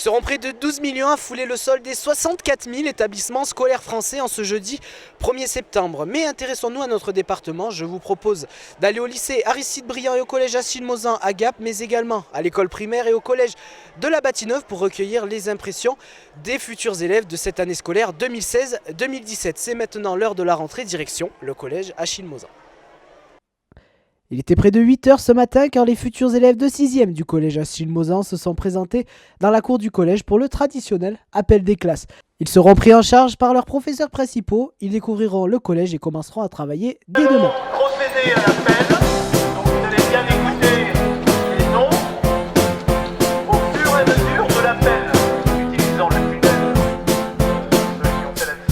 seront près de 12 millions à fouler le sol des 64 000 établissements scolaires français en ce jeudi 1er septembre. Mais intéressons-nous à notre département. Je vous propose d'aller au lycée Aristide Briand et au collège Achille Mauzan à Gap, mais également à l'école primaire et au collège de la Bâtie-Neuve pour recueillir les impressions des futurs élèves de cette année scolaire 2016-2017. C'est maintenant l'heure de la rentrée, direction le collège Achille Mauzan. Il était près de 8 heures ce matin quand les futurs élèves de 6e du collège Achille Mauzan se sont présentés dans la cour du collège pour le traditionnel appel des classes. Ils seront pris en charge par leurs professeurs principaux, ils découvriront le collège et commenceront à travailler dès demain. Procéder à l'appel, donc vous allez bien écouter les noms au fur et à mesure de l'appel, utilisant le tunnel. Ceux qui ont fait la visite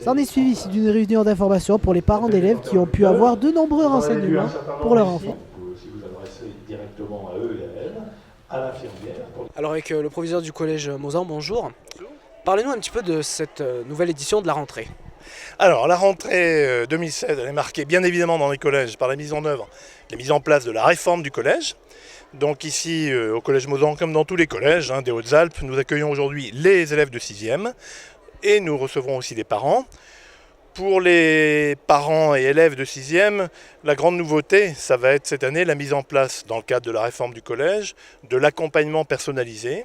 S'en est suivi ici d'une réunion d'information pour les parents d'élèves qui ont pu avoir de nombreux renseignements pour leur enfant. Si vous adressez directement à eux et à elles, à l'infirmière. Alors avec le proviseur du collège Mauzan, bonjour. Parlez-nous un petit peu de cette nouvelle édition de la rentrée. Alors la rentrée 2016, elle est marquée bien évidemment dans les collèges par la mise en œuvre, la mise en place de la réforme du collège. Donc ici au collège Mauzan, comme dans tous les collèges des Hautes-Alpes, nous accueillons aujourd'hui les élèves de 6e et nous recevrons aussi les parents. Pour les parents et élèves de 6e, la grande nouveauté, ça va être cette année la mise en place, dans le cadre de la réforme du collège, de l'accompagnement personnalisé,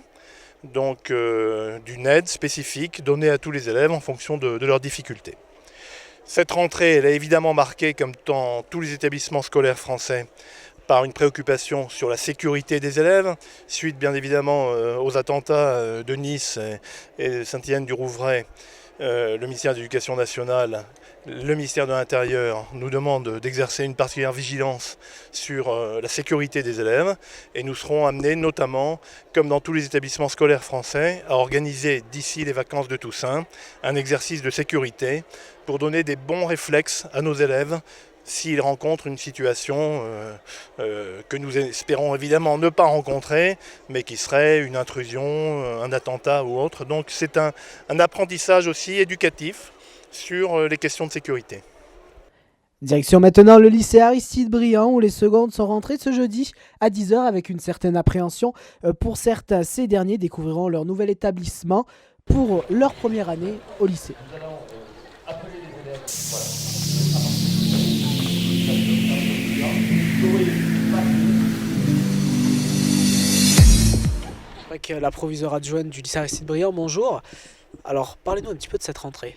donc d'une aide spécifique donnée à tous les élèves en fonction de leurs difficultés. Cette rentrée, elle est évidemment marquée, comme dans tous les établissements scolaires français, par une préoccupation sur la sécurité des élèves, suite bien évidemment aux attentats de Nice et Saint-Étienne-du-Rouvray. Le ministère de l'Éducation nationale, le ministère de l'Intérieur nous demande d'exercer une particulière vigilance sur la sécurité des élèves et nous serons amenés notamment, comme dans tous les établissements scolaires français, à organiser d'ici les vacances de Toussaint un exercice de sécurité pour donner des bons réflexes à nos élèves s'ils rencontrent une situation que nous espérons évidemment ne pas rencontrer, mais qui serait une intrusion, un attentat ou autre. Donc c'est un apprentissage aussi éducatif sur les questions de sécurité. Direction maintenant le lycée Aristide Briand où les secondes sont rentrées ce jeudi à 10 h avec une certaine appréhension. Pour certains, ces derniers découvriront leur nouvel établissement pour leur première année au lycée. Nous allons appeler les élèves. Avec la proviseure adjointe du lycée Aristide Briand, bonjour. Alors parlez-nous un petit peu de cette rentrée.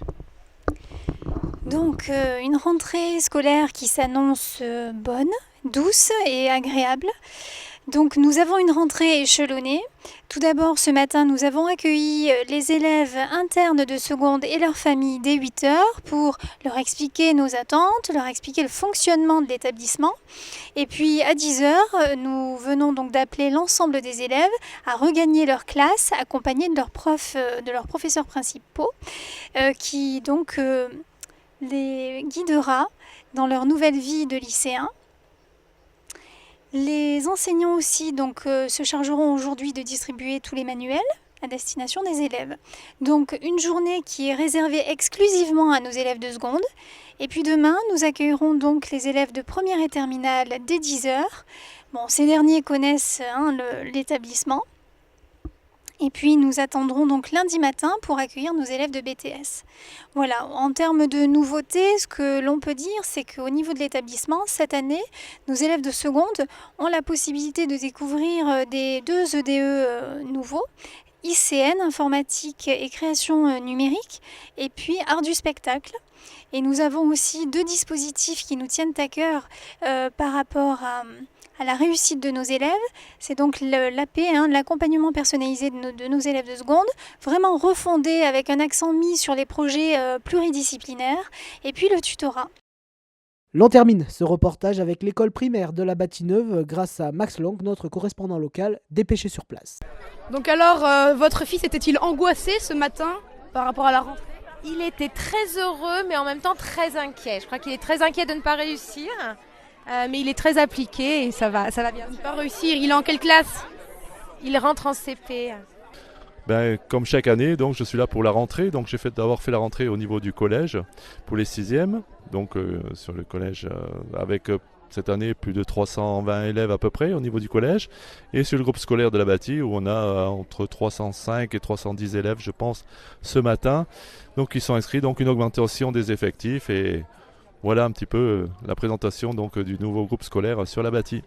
Donc une rentrée scolaire qui s'annonce bonne, douce et agréable. Donc nous avons une rentrée échelonnée. Tout d'abord ce matin nous avons accueilli les élèves internes de seconde et leurs familles dès 8 h pour leur expliquer nos attentes, leur expliquer le fonctionnement de l'établissement. Et puis à 10 h nous venons donc d'appeler l'ensemble des élèves à regagner leur classe accompagnés de leurs professeurs principaux qui donc les guidera dans leur nouvelle vie de lycéens. Les enseignants aussi donc, se chargeront aujourd'hui de distribuer tous les manuels à destination des élèves. Donc une journée qui est réservée exclusivement à nos élèves de seconde. Et puis demain, nous accueillerons donc les élèves de première et terminale dès 10 h. Bon, ces derniers connaissent l'établissement. Et puis nous attendrons donc lundi matin pour accueillir nos élèves de BTS. Voilà, en termes de nouveautés, ce que l'on peut dire, c'est qu'au niveau de l'établissement, cette année, nos élèves de seconde ont la possibilité de découvrir des 2 EDE nouveaux, ICN, informatique et création numérique, et puis art du spectacle. Et nous avons aussi 2 dispositifs qui nous tiennent à cœur par rapport à la réussite de nos élèves. C'est donc l'AP, l'accompagnement personnalisé de nos élèves de seconde, vraiment refondé avec un accent mis sur les projets pluridisciplinaires, et puis le tutorat. L'on termine ce reportage avec l'école primaire de la Bâtie-Neuve grâce à Max Long, notre correspondant local dépêché sur place. Donc alors, votre fils était-il angoissé ce matin par rapport à la rentrée ? Il était très heureux, mais en même temps très inquiet. Je crois qu'il est très inquiet de ne pas réussir, mais il est très appliqué et ça va bien. De ne pas réussir, il est en quelle classe ? Il rentre en CP. Comme chaque année, donc, je suis là pour la rentrée. Donc, j'ai d'abord fait la rentrée au niveau du collège pour les 6e. Donc, sur le collège, avec cette année plus de 320 élèves à peu près au niveau du collège. Et sur le groupe scolaire de la Bâtie, où on a entre 305 et 310 élèves, je pense, ce matin. Donc, ils sont inscrits. Donc, une augmentation des effectifs. Et voilà un petit peu la présentation donc, du nouveau groupe scolaire sur la Bâtie.